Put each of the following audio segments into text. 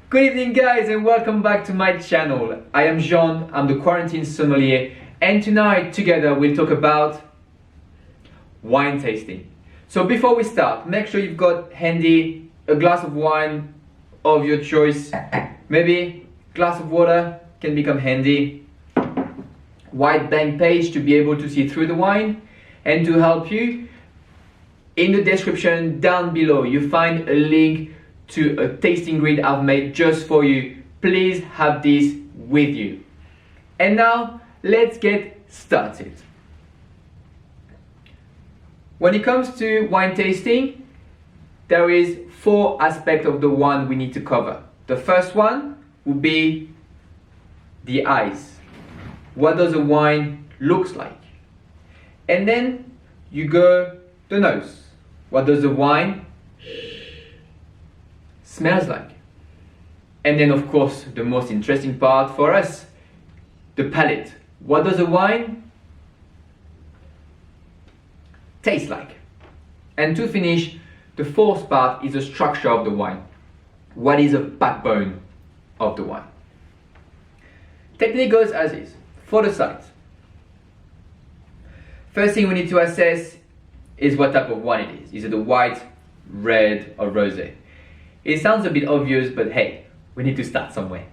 Good evening guys and welcome back to my channel. I am Jean, I'm the quarantine sommelier, and tonight together we'll talk about wine tasting. So before we start, make sure you've got handy a glass of wine of your choice. Maybe a glass of water can become handy. White blank page to be able to see through the wine, and to help you, in the description down below you find a link to a tasting grid I've made just for you. Please have this with you. And now let's get started. When it comes to wine tasting, there is 4 aspects of the wine we need to cover. The first one would be the eyes. What does a wine looks like? And then you go the nose. What does the wine smells like? And then of course the most interesting part for us, the palate. What does a wine taste like? And to finish, the 4th part is the structure of the wine. What is the backbone of the wine? Technique goes as is. For the sight, first thing we need to assess is what type of wine it is. Is it a white, red or rosé? It sounds a bit obvious, but hey, we need to start somewhere.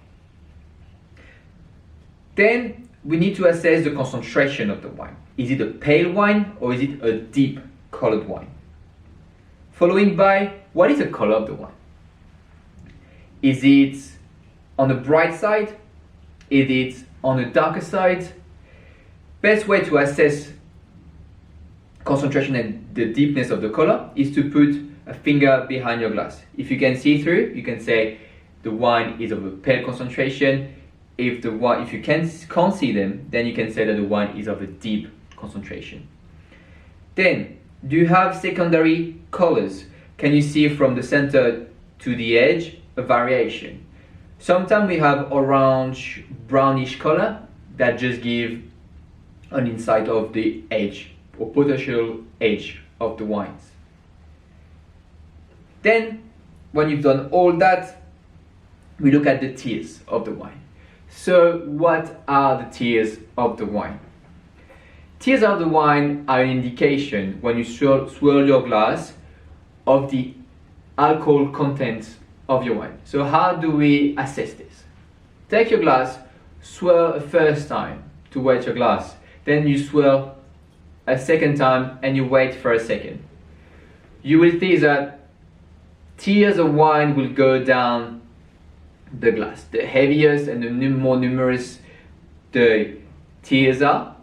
Then we need to assess the concentration of the wine. Is it a pale wine or is it a deep colored wine? Following by, what is the color of the wine? Is it on the bright side? Is it on the darker side? Best way to assess concentration and the deepness of the color is to put a finger behind your glass. If you can see through, you can say the wine is of a pale concentration. If you can't see them, then you can say that the wine is of a deep concentration. Then, do you have secondary colors? Can you see from the center to the edge a variation? Sometimes we have orange, brownish color that just give an insight of the age or potential age of the wines. Then, when you've done all that, we look at the tears of the wine. So, what are the tears of the wine? Tears of the wine are an indication, when you swirl your glass, of the alcohol content of your wine. So how do we assess this? Take your glass, swirl a first time to wet your glass, then you swirl a second time and you wait for a second. You will see that tears of wine will go down the glass. The heaviest and the more numerous the tears are,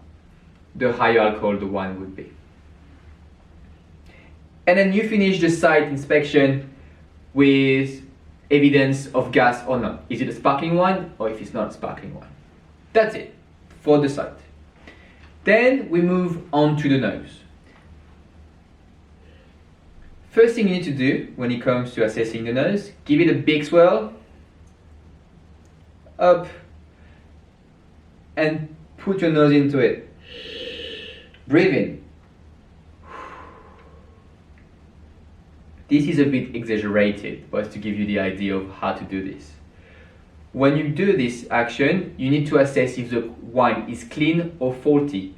the higher alcohol the wine would be. And then you finish the site inspection with evidence of gas or not. Is it a sparkling wine or if it's not a sparkling wine? That's it for the site. Then we move on to the nose. First thing you need to do when it comes to assessing the nose, give it a big swirl up and put your nose into it. Breathe in. This is a bit exaggerated, but to give you the idea of how to do this. When you do this action, you need to assess if the wine is clean or faulty.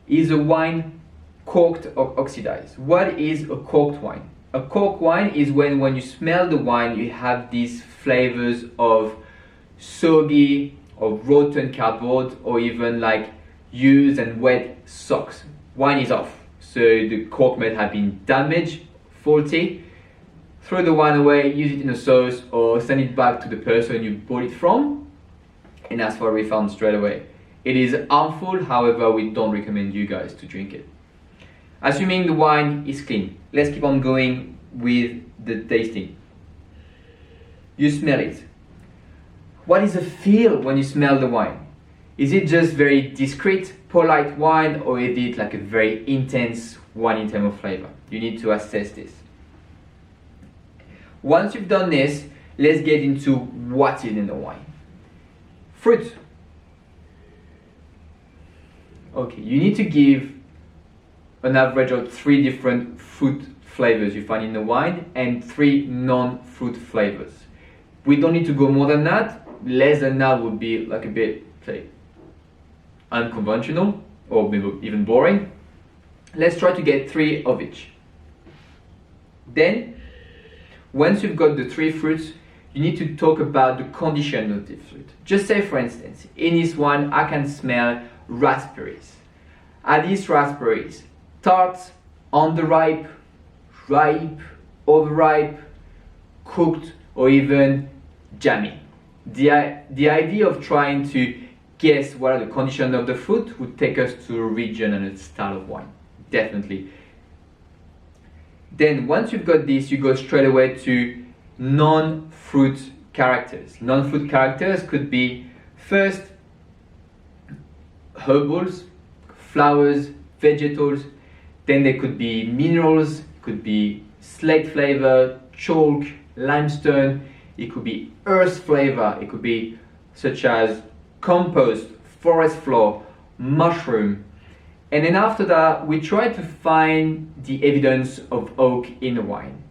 Is the wine corked or oxidized? What is a corked wine? A corked wine is when you smell the wine, you have these flavors of soggy or rotten cardboard or even like used and wet socks. Wine is off, so the cork may have been damaged, faulty. Throw the wine away, use it in a sauce or send it back to the person you bought it from and ask for a refund straight away. It is harmful, however we don't recommend you guys to drink it. Assuming the wine is clean, let's keep on going with the tasting. You smell it. What is the feel when you smell the wine? Is it just very discreet, polite wine, or is it like a very intense wine in terms of flavor? You need to assess this. Once you've done this, let's get into what is in the wine. Fruit. Okay, you need to give an average of 3 different fruit flavors you find in the wine and 3 non-fruit flavors. We don't need to go more than that. Less than that would be like a bit, say, unconventional or maybe even boring. Let's try to get 3 of each. Then, once you've got the 3 fruits, you need to talk about the condition of the fruit. Just say, for instance, in this one, I can smell raspberries. Are these raspberries tart, underripe, ripe, overripe, cooked, or even jammy? The idea of trying to guess what are the conditions of the fruit would take us to a region and a style of wine, definitely. Then once you've got this, you go straight away to non-fruit characters. Non-fruit characters could be first herbals, flowers, vegetables. Then there could be minerals, could be slate flavor, chalk, limestone. It could be earth flavor. It could be such as compost, forest floor, mushroom. And then after that, we try to find the evidence of oak in a wine.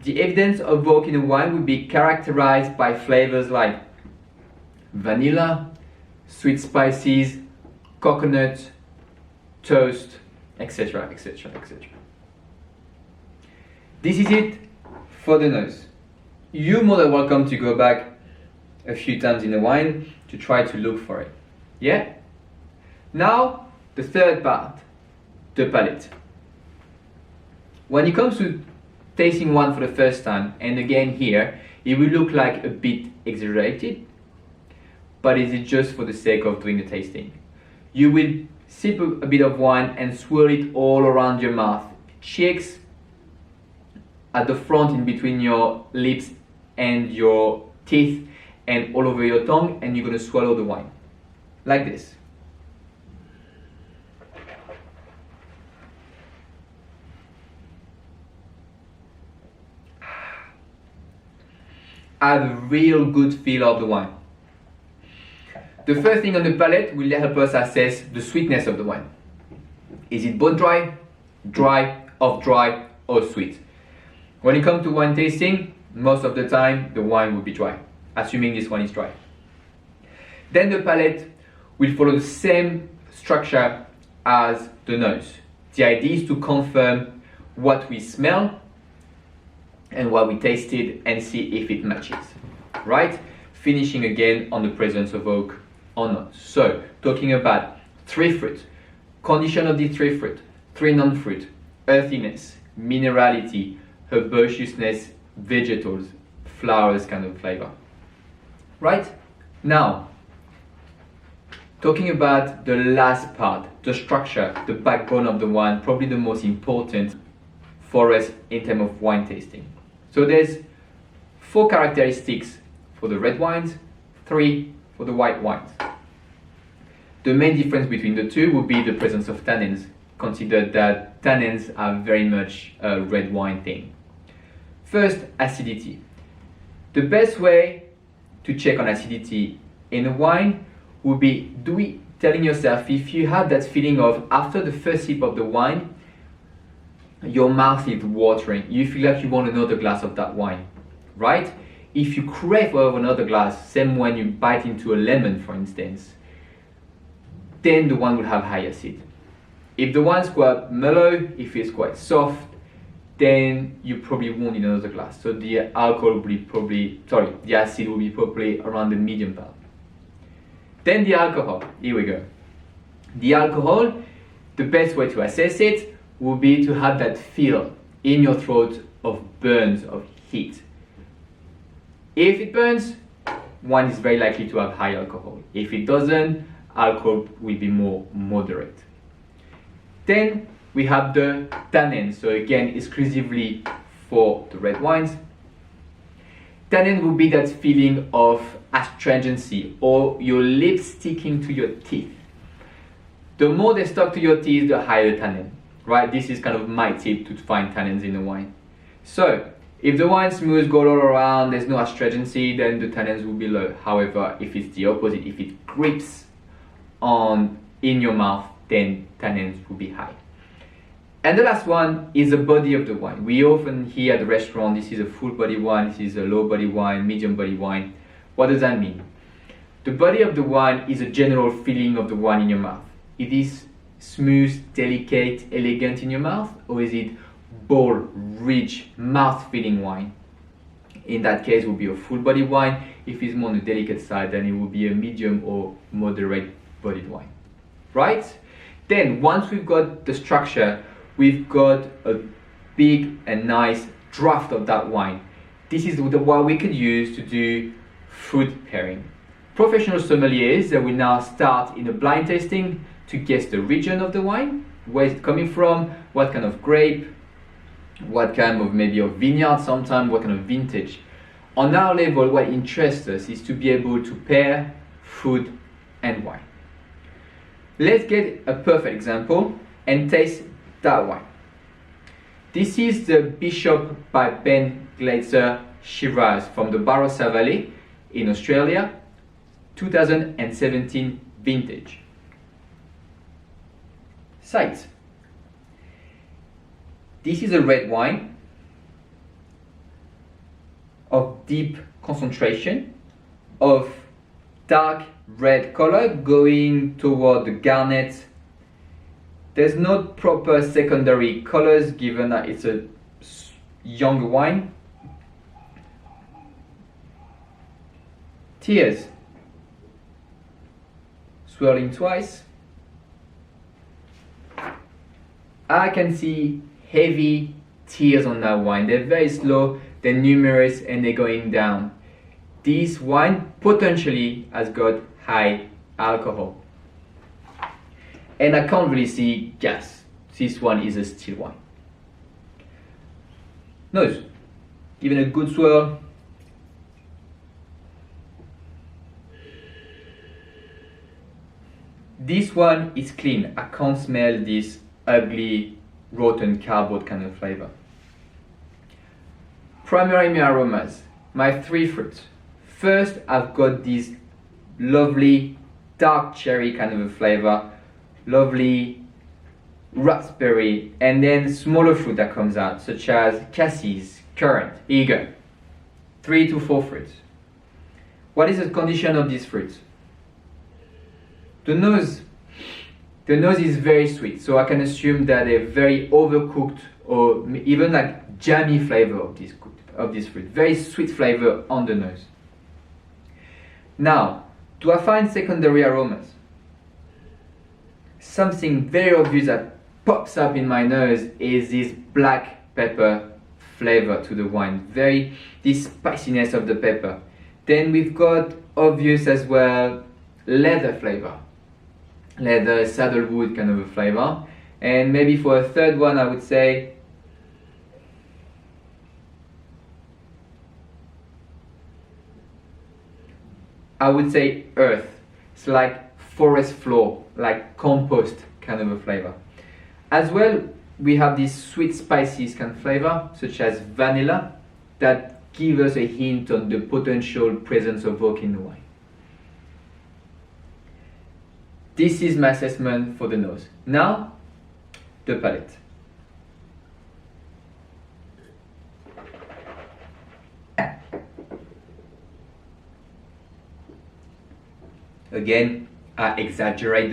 The evidence of oak in a wine would be characterized by flavors like vanilla, sweet spices, coconut, toast, etc., etc., etc. This is it for the nose. You're more than welcome to go back a few times in the wine to try to look for it. Yeah? Now, the third part, the palate. When it comes to tasting wine for the first time, and again here, it will look like a bit exaggerated, but is it just for the sake of doing the tasting? You will sip a bit of wine and swirl it all around your mouth, cheeks, at the front in between your lips and your teeth, and all over your tongue, and you're going to swallow the wine like this. Have a real good feel of the wine. The first thing on the palate will help us assess the sweetness of the wine. Is it bone dry, dry, off dry, or sweet? When it comes to wine tasting, most of the time the wine will be dry, assuming this one is dry. Then the palate will follow the same structure as the nose. The idea is to confirm what we smell and what we tasted and see if it matches, right? Finishing again on the presence of oak or not. So, talking about 3 fruit, condition of the 3 fruit, 3 non-fruit, earthiness, minerality, herbaceousness, vegetables, flowers kind of flavor. Right? Now, talking about the last part, the structure, the backbone of the wine, probably the most important for us in terms of wine tasting. So there's 4 characteristics for the red wines, 3 for the white wines. The main difference between the two would be the presence of tannins. Consider that tannins are very much a red wine thing. First, acidity. The best way to check on acidity in a wine would be telling yourself if you have that feeling of after the first sip of the wine, your mouth is watering, you feel like you want another glass of that wine, right? If you crave for another glass, same when you bite into a lemon, for instance, then the wine will have high acid. If the wine's quite mellow, if it's quite soft, then you probably won't need another glass. So the the acid will be probably around the medium part. Then the alcohol, here we go. The alcohol, the best way to assess it would be to have that feel in your throat of burns, of heat. If it burns, wine is very likely to have high alcohol. If it doesn't, alcohol will be more moderate. Then we have the tannin, so again exclusively for the red wines. Tannin will be that feeling of astringency or your lips sticking to your teeth. The more they stuck to your teeth, the higher tannin, right? This is kind of my tip to find tannins in a wine. So if the wine's smooth, go all around, there's no astringency, then the tannins will be low. However, if it's the opposite, if it grips in your mouth, then tannins will be high. And the last one is the body of the wine. We often hear at the restaurant, this is a full body wine, this is a low body wine, medium body wine. What does that mean? The body of the wine is a general feeling of the wine in your mouth. It is smooth, delicate, elegant in your mouth, or is it bold, rich, mouth-filling wine? In that case, it will be a full body wine. If it's more on the delicate side, then it will be a medium or moderate bodied wine. Right? Then, once we've got the structure, we've got a big and nice draft of that wine. This is what we could use to do fruit pairing. Professional sommeliers that will now start in a blind tasting to guess the region of the wine, where it's coming from, what kind of grape, what kind of maybe of vineyard sometimes, what kind of vintage. On our level, what interests us is to be able to pair food and wine. Let's get a perfect example and taste that wine. This is the Bishop by Ben Glazer Shiraz from the Barossa Valley in Australia, 2017 vintage. Sight. This is a red wine of deep concentration, of dark red color going toward the garnet. There's no proper secondary colors given that it's a younger wine. Tears. Swirling twice. I can see heavy tears on that wine. They're very slow, they're numerous, and they're going down. This wine potentially has got high alcohol. And I can't really see gas. This one is a still wine. Nose. Give it a good swirl. This one is clean. I can't smell this ugly, rotten cardboard kind of flavor. Primary aromas. My three fruits. First, I've got this lovely dark cherry kind of a flavor, lovely raspberry, and then smaller fruit that comes out, such as cassis, currant. Here you go. 3 to 4 fruits. What is the condition of these fruits? The nose is very sweet, so I can assume that they're very overcooked or even like jammy flavor of this fruit. Very sweet flavor on the nose. Now, do I find secondary aromas? Something very obvious that pops up in my nose is this black pepper flavor to the wine. This spiciness of the pepper. Then we've got obvious as well leather flavor. Leather, saddlewood kind of a flavor. And maybe for a third one, I would say earth. It's like forest floor, like compost kind of a flavor. As well, we have these sweet spices kind of flavor, such as vanilla, that give us a hint on the potential presence of oak in the wine. This is my assessment for the nose. Now, the palate. Again, I exaggerate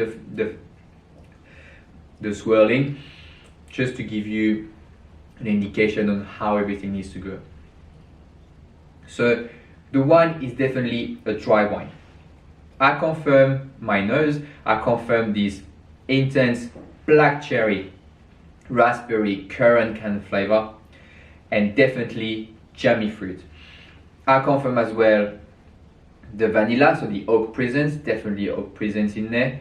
the swirling just to give you an indication on how everything needs to go. So the wine is definitely a dry wine. I confirm my nose, I confirm this intense black cherry, raspberry, currant kind of flavor, and definitely jammy fruit. I confirm as well the vanilla, so the oak presence, definitely oak presence in there.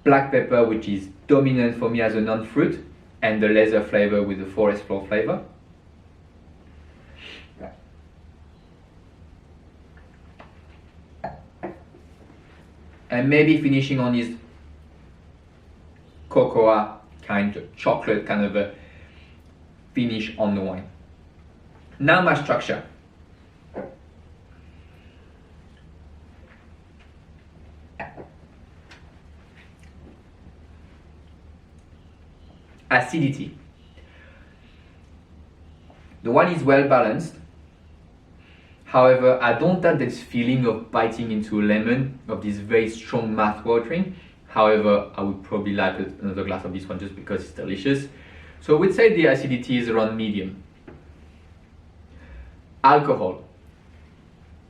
Black pepper, which is dominant for me as a non-fruit, and the leather flavor with the forest floor flavor. And maybe finishing on this cocoa kind of chocolate kind of a finish on the wine. Now my structure. Acidity. The wine is well balanced. However, I don't have this feeling of biting into a lemon, of this very strong mouth-watering. However, I would probably like another glass of this one just because it's delicious. So I would say the acidity is around medium. Alcohol.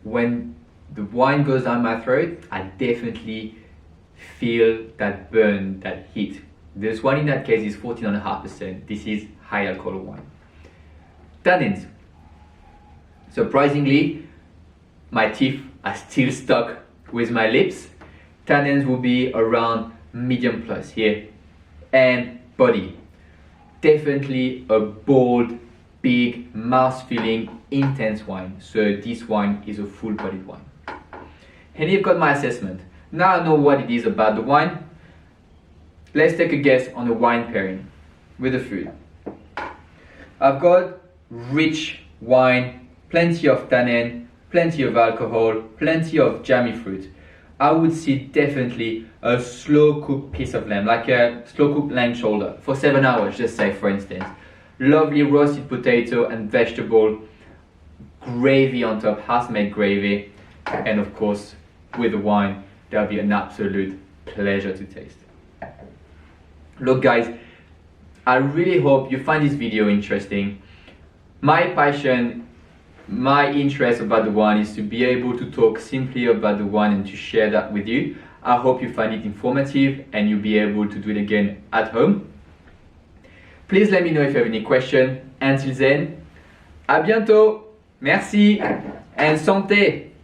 When the wine goes down my throat, I definitely feel that burn, that heat. This one in that case is 14.5%. This is high alcohol wine. Tannins. Surprisingly, my teeth are still stuck with my lips. Tannins will be around medium plus here. And body. Definitely a bold, big, mouth-filling, intense wine. So this wine is a full-bodied wine. And you've got my assessment. Now I know what it is about the wine. Let's take a guess on the wine pairing with the food. I've got rich wine, plenty of tannin, plenty of alcohol, plenty of jammy fruit. I would see definitely a slow cooked piece of lamb, like a slow cooked lamb shoulder for 7 hours, just say for instance. Lovely roasted potato and vegetable, gravy on top, house-made gravy, and of course with the wine, that'll be an absolute pleasure to taste. Look guys, I really hope you find this video interesting. My passion, my interest about the wine is to be able to talk simply about the wine and to share that with you. I hope you find it informative and you'll be able to do it again at home. Please let me know if you have any questions. Until then, à bientôt, merci and santé!